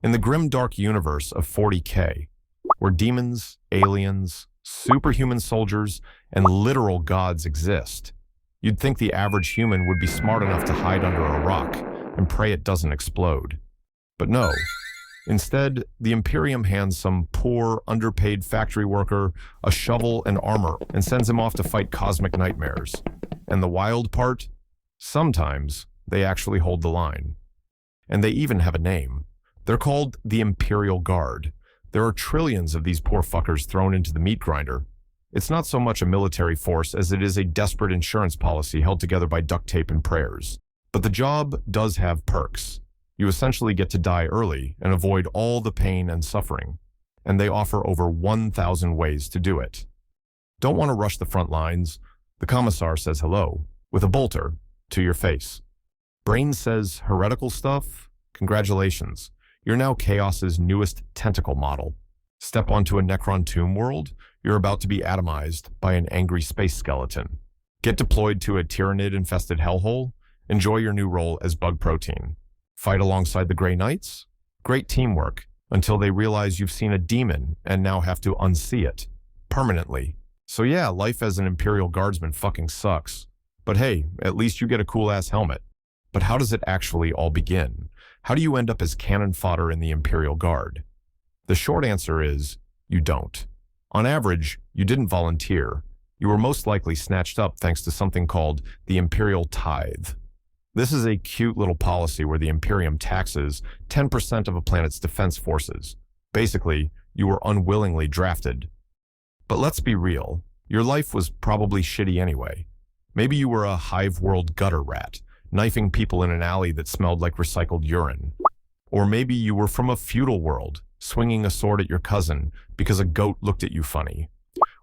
In the Grimdawk universe of 40K, where demons, aliens, superhuman soldiers, and literal gods exist, you'd think the average human would be smart enough to hide under a rock and pray it doesn't explode. But no. Instead, the Imperium hands some poor, underpaid factory worker a shovel and armor and sends him off to fight cosmic nightmares. And the wild part? Sometimes they actually hold the line. And they even have a name. They're called the Imperial Guard. There are trillions of these poor fuckers thrown into the meat grinder. It's not so much a military force as it is a desperate insurance policy held together by duct tape and prayers. But the job does have perks. You essentially get to die early and avoid all the pain and suffering. And they offer over 1,000 ways to do it. Don't want to rush the front lines? The Commissar says hello, with a bolter, to your face. Brain says heretical stuff? Congratulations. You're now Chaos's newest tentacle model. Step onto a Necron tomb world, you're about to be atomized by an angry space skeleton. Get deployed to a tyrannid-infested hellhole? Enjoy your new role as bug protein. Fight alongside the Grey Knights? Great teamwork, until they realize you've seen a demon and now have to unsee it. Permanently. So yeah, life as an Imperial Guardsman fucking sucks. But hey, at least you get a cool-ass helmet. But how does it actually all begin? How do you end up as cannon fodder in the Imperial Guard? The short answer is, you don't. On average, you didn't volunteer. You were most likely snatched up thanks to something called the Imperial Tithe. This is a cute little policy where the Imperium taxes 10% of a planet's defense forces. Basically, you were unwillingly drafted. But let's be real, your life was probably shitty anyway. Maybe you were a hive world gutter rat, knifing people in an alley that smelled like recycled urine. Or maybe you were from a feudal world, swinging a sword at your cousin because a goat looked at you funny.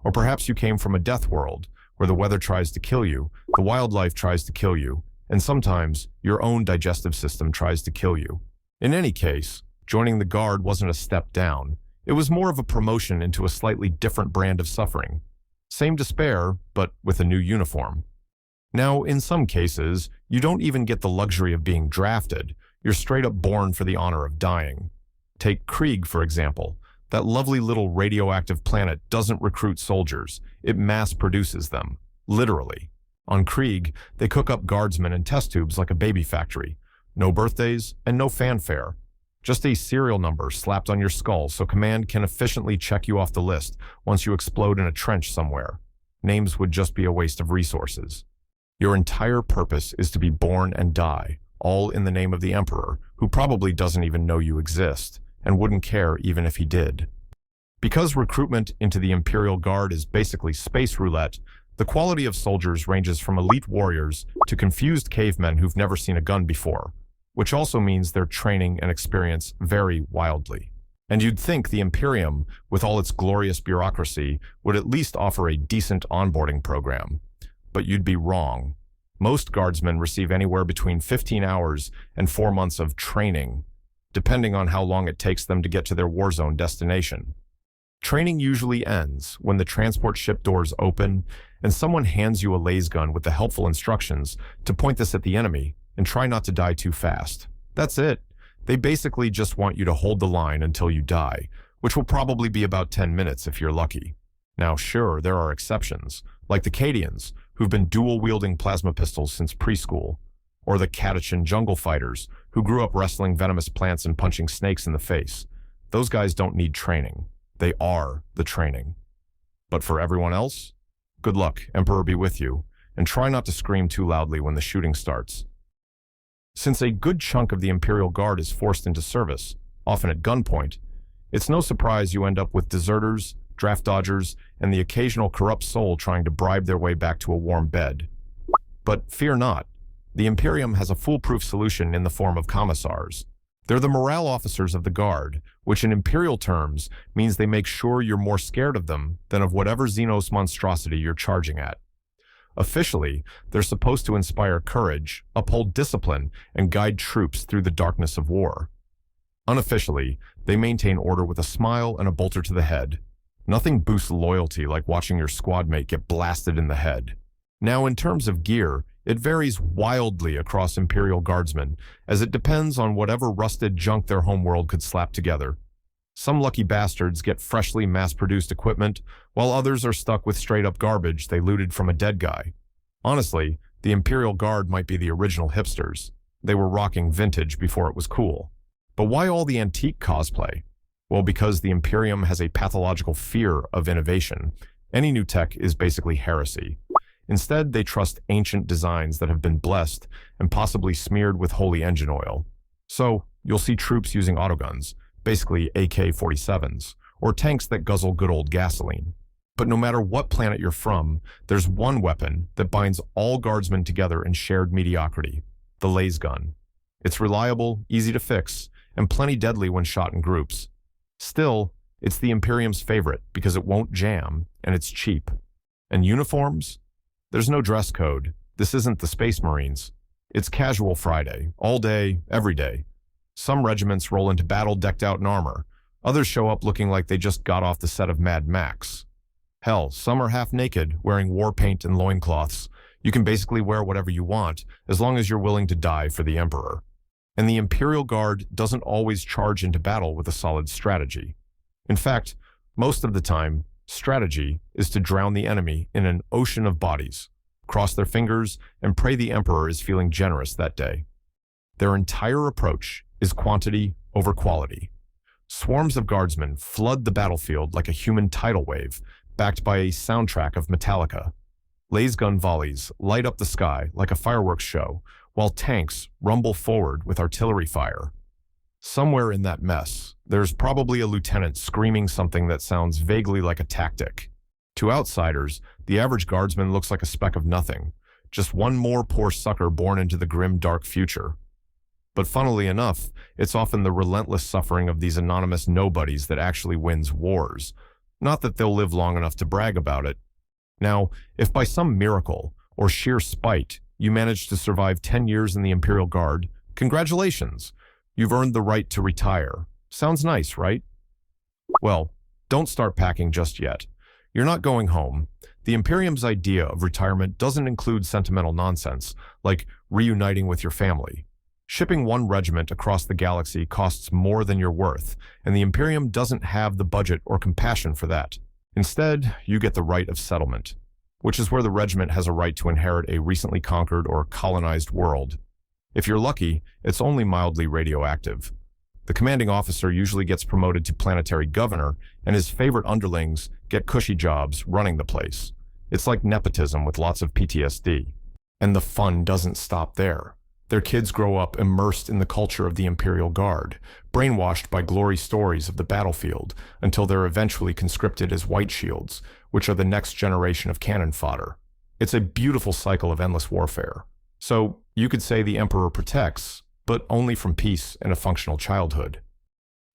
Or perhaps you came from a death world, where the weather tries to kill you, the wildlife tries to kill you, and sometimes your own digestive system tries to kill you. In any case, joining the Guard wasn't a step down. It was more of a promotion into a slightly different brand of suffering. Same despair, but with a new uniform. Now, in some cases, you don't even get the luxury of being drafted. You're straight up born for the honor of dying. Take Krieg, for example. That lovely little radioactive planet doesn't recruit soldiers. It mass produces them. Literally. On Krieg, they cook up Guardsmen in test tubes like a baby factory. No birthdays and no fanfare. Just a serial number slapped on your skull so command can efficiently check you off the list once you explode in a trench somewhere. Names would just be a waste of resources. Your entire purpose is to be born and die, all in the name of the Emperor, who probably doesn't even know you exist, and wouldn't care even if he did. Because recruitment into the Imperial Guard is basically space roulette, the quality of soldiers ranges from elite warriors to confused cavemen who've never seen a gun before, which also means their training and experience vary wildly. And you'd think the Imperium, with all its glorious bureaucracy, would at least offer a decent onboarding program. But you'd be wrong. Most Guardsmen receive anywhere between 15 hours and 4 months of training, depending on how long it takes them to get to their war zone destination. Training usually ends when the transport ship doors open and someone hands you a laser gun with the helpful instructions to point this at the enemy and try not to die too fast. That's it. They basically just want you to hold the line until you die, which will probably be about 10 minutes if you're lucky. Now sure, there are exceptions, like the Cadians, who've been dual-wielding plasma pistols since preschool, or the Catachan jungle fighters, who grew up wrestling venomous plants and punching snakes in the face. Those guys don't need training. They are the training. But for everyone else, good luck, Emperor be with you, and try not to scream too loudly when the shooting starts. Since a good chunk of the Imperial Guard is forced into service, often at gunpoint, it's no surprise you end up with deserters, draft dodgers, and the occasional corrupt soul trying to bribe their way back to a warm bed. But fear not, the Imperium has a foolproof solution in the form of Commissars. They're the morale officers of the Guard, which in Imperial terms means they make sure you're more scared of them than of whatever Xenos monstrosity you're charging at. Officially, they're supposed to inspire courage, uphold discipline, and guide troops through the darkness of war. Unofficially, they maintain order with a smile and a bolter to the head. Nothing boosts loyalty like watching your squad mate get blasted in the head. Now, in terms of gear, it varies wildly across Imperial Guardsmen, as it depends on whatever rusted junk their homeworld could slap together. Some lucky bastards get freshly mass-produced equipment, while others are stuck with straight-up garbage they looted from a dead guy. Honestly, the Imperial Guard might be the original hipsters. They were rocking vintage before it was cool. But why all the antique cosplay? Well, because the Imperium has a pathological fear of innovation. Any new tech is basically heresy. Instead, they trust ancient designs that have been blessed and possibly smeared with holy engine oil. So, you'll see troops using autoguns, basically AK-47s, or tanks that guzzle good old gasoline. But no matter what planet you're from, there's one weapon that binds all guardsmen together in shared mediocrity: the laser gun. It's reliable, easy to fix, and plenty deadly when shot in groups. Still, it's the Imperium's favorite because it won't jam, and it's cheap. And uniforms? There's no dress code. This isn't the Space Marines. It's casual Friday, all day, every day. Some regiments roll into battle decked out in armor. Others show up looking like they just got off the set of Mad Max. Hell, some are half naked, wearing war paint and loincloths. You can basically wear whatever you want, as long as you're willing to die for the Emperor. And the Imperial Guard doesn't always charge into battle with a solid strategy. In fact, most of the time, strategy is to drown the enemy in an ocean of bodies, cross their fingers, and pray the Emperor is feeling generous that day. Their entire approach is quantity over quality. Swarms of guardsmen flood the battlefield like a human tidal wave, backed by a soundtrack of Metallica. Laser gun volleys light up the sky like a fireworks show, while tanks rumble forward with artillery fire. Somewhere in that mess, there's probably a lieutenant screaming something that sounds vaguely like a tactic. To outsiders, the average guardsman looks like a speck of nothing, just one more poor sucker born into the grim, dark future. But funnily enough, it's often the relentless suffering of these anonymous nobodies that actually wins wars. Not that they'll live long enough to brag about it. Now, if by some miracle, or sheer spite, you manage to survive 10 years in the Imperial Guard, congratulations! You've earned the right to retire. Sounds nice, right? Well, don't start packing just yet. You're not going home. The Imperium's idea of retirement doesn't include sentimental nonsense, like reuniting with your family. Shipping one regiment across the galaxy costs more than you're worth, and the Imperium doesn't have the budget or compassion for that. Instead, you get the right of settlement, which is where the regiment has a right to inherit a recently conquered or colonized world. If you're lucky, it's only mildly radioactive. The commanding officer usually gets promoted to planetary governor, and his favorite underlings get cushy jobs running the place. It's like nepotism with lots of PTSD. And the fun doesn't stop there. Their kids grow up immersed in the culture of the Imperial Guard, brainwashed by glory stories of the battlefield, until they're eventually conscripted as White Shields, which are the next generation of cannon fodder. It's a beautiful cycle of endless warfare. So, you could say the Emperor protects, but only from peace and a functional childhood.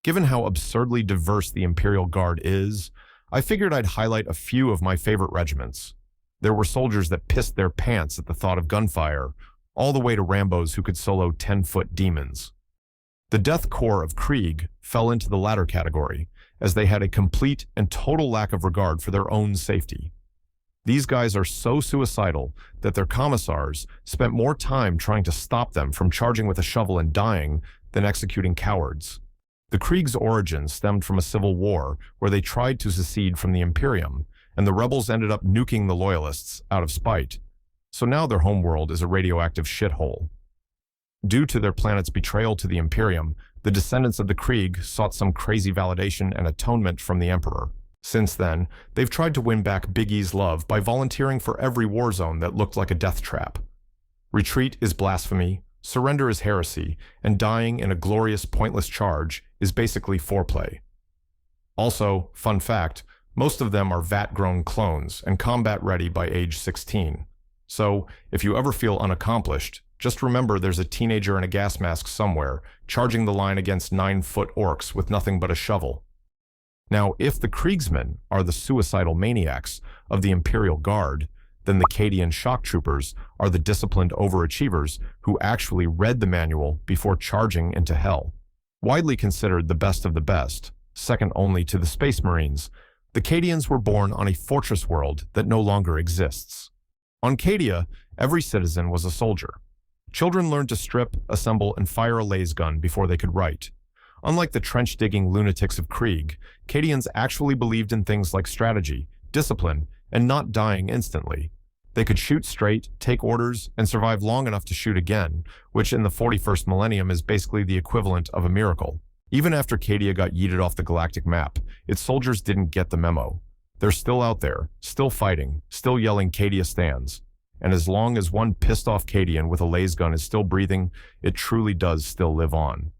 Given how absurdly diverse the Imperial Guard is, I figured I'd highlight a few of my favorite regiments. There were soldiers that pissed their pants at the thought of gunfire, all the way to Rambos who could solo 10-foot demons. The Death Corps of Krieg fell into the latter category, as they had a complete and total lack of regard for their own safety. These guys are so suicidal that their Commissars spent more time trying to stop them from charging with a shovel and dying than executing cowards. The Krieg's origins stemmed from a civil war where they tried to secede from the Imperium, and the rebels ended up nuking the Loyalists out of spite. So now their homeworld is a radioactive shithole. Due to their planet's betrayal to the Imperium, the descendants of the Krieg sought some crazy validation and atonement from the Emperor. Since then, they've tried to win back Big E's love by volunteering for every war zone that looked like a death trap. Retreat is blasphemy, surrender is heresy, and dying in a glorious, pointless charge is basically foreplay. Also, fun fact, most of them are vat-grown clones and combat-ready by age 16. So, if you ever feel unaccomplished, just remember there's a teenager in a gas mask somewhere, charging the line against 9-foot orcs with nothing but a shovel. Now, if the Kriegsmen are the suicidal maniacs of the Imperial Guard, then the Cadian shock troopers are the disciplined overachievers who actually read the manual before charging into hell. Widely considered the best of the best, second only to the Space Marines, the Cadians were born on a fortress world that no longer exists. On Cadia, every citizen was a soldier. Children learned to strip, assemble, and fire a lasgun before they could write. Unlike the trench-digging lunatics of Krieg, Cadians actually believed in things like strategy, discipline, and not dying instantly. They could shoot straight, take orders, and survive long enough to shoot again, which in the 41st millennium is basically the equivalent of a miracle. Even after Cadia got yeeted off the galactic map, its soldiers didn't get the memo. They're still out there, still fighting, still yelling Cadia stands. And as long as one pissed-off Cadian with a lasgun is still breathing, it truly does still live on.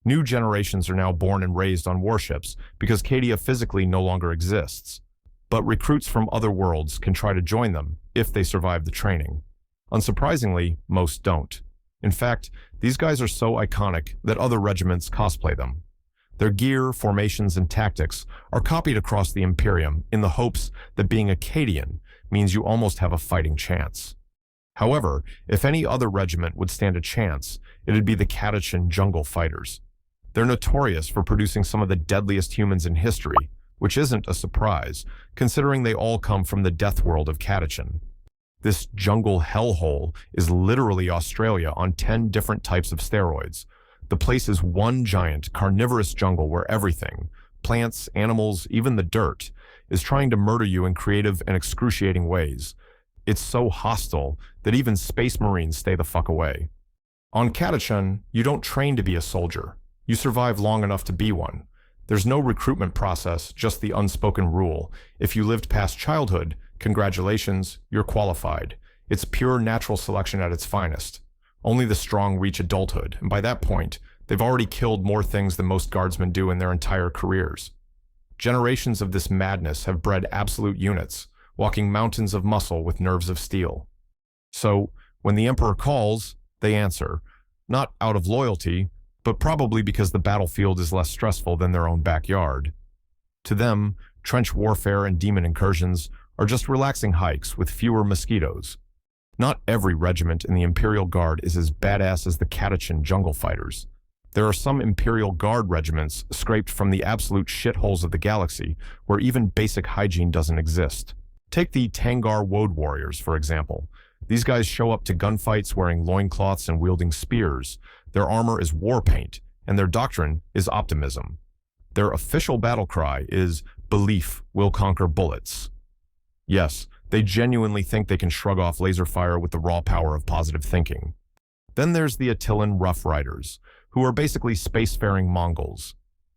New generations are now born and raised on warships because Cadia physically no longer exists. But recruits from other worlds can try to join them if they survive the training. Unsurprisingly, most don't. In fact, these guys are so iconic that other regiments cosplay them. Their gear, formations, and tactics are copied across the Imperium in the hopes that being a Cadian means you almost have a fighting chance. However, if any other regiment would stand a chance, it'd be the Catachan jungle fighters. They're notorious for producing some of the deadliest humans in history, which isn't a surprise, considering they all come from the death world of Catachan. This jungle hellhole is literally Australia on 10 different types of steroids. The place is one giant, carnivorous jungle where everything, plants, animals, even the dirt, is trying to murder you in creative and excruciating ways. It's so hostile that even space marines stay the fuck away. On Catachan, you don't train to be a soldier. You survive long enough to be one. There's no recruitment process, just the unspoken rule. If you lived past childhood, congratulations, you're qualified. It's pure natural selection at its finest. Only the strong reach adulthood, and by that point, they've already killed more things than most guardsmen do in their entire careers. Generations of this madness have bred absolute units, walking mountains of muscle with nerves of steel. So, when the Emperor calls, they answer, not out of loyalty, but probably because the battlefield is less stressful than their own backyard. To them, trench warfare and demon incursions are just relaxing hikes with fewer mosquitoes. Not every regiment in the Imperial Guard is as badass as the Catachan jungle fighters. There are some Imperial Guard regiments scraped from the absolute shitholes of the galaxy where even basic hygiene doesn't exist. Take the Tangar Woad warriors, for example. These guys show up to gunfights wearing loincloths and wielding spears. Their armor is war paint, and their doctrine is optimism. Their official battle cry is, "Belief will conquer bullets." Yes, they genuinely think they can shrug off laser fire with the raw power of positive thinking. Then there's the Atillan Rough Riders, who are basically spacefaring Mongols.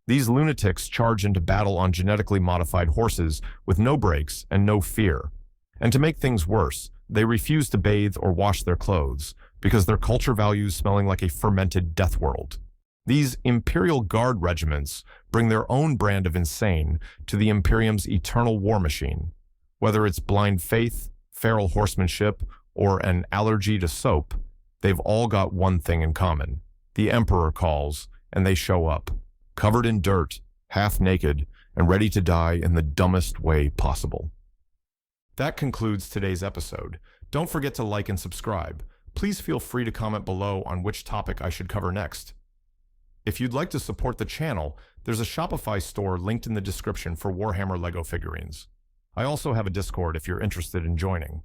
These lunatics charge into battle on genetically modified horses with no brakes and no fear. And to make things worse, they refuse to bathe or wash their clothes, because their culture values smelling like a fermented death world. These Imperial Guard regiments bring their own brand of insane to the Imperium's eternal war machine. Whether it's blind faith, feral horsemanship, or an allergy to soap, they've all got one thing in common. The Emperor calls, and they show up, covered in dirt, half naked, and ready to die in the dumbest way possible. That concludes today's episode. Don't forget to like and subscribe. Please feel free to comment below on which topic I should cover next. If you'd like to support the channel, there's a Shopify store linked in the description for Warhammer LEGO figurines. I also have a Discord if you're interested in joining.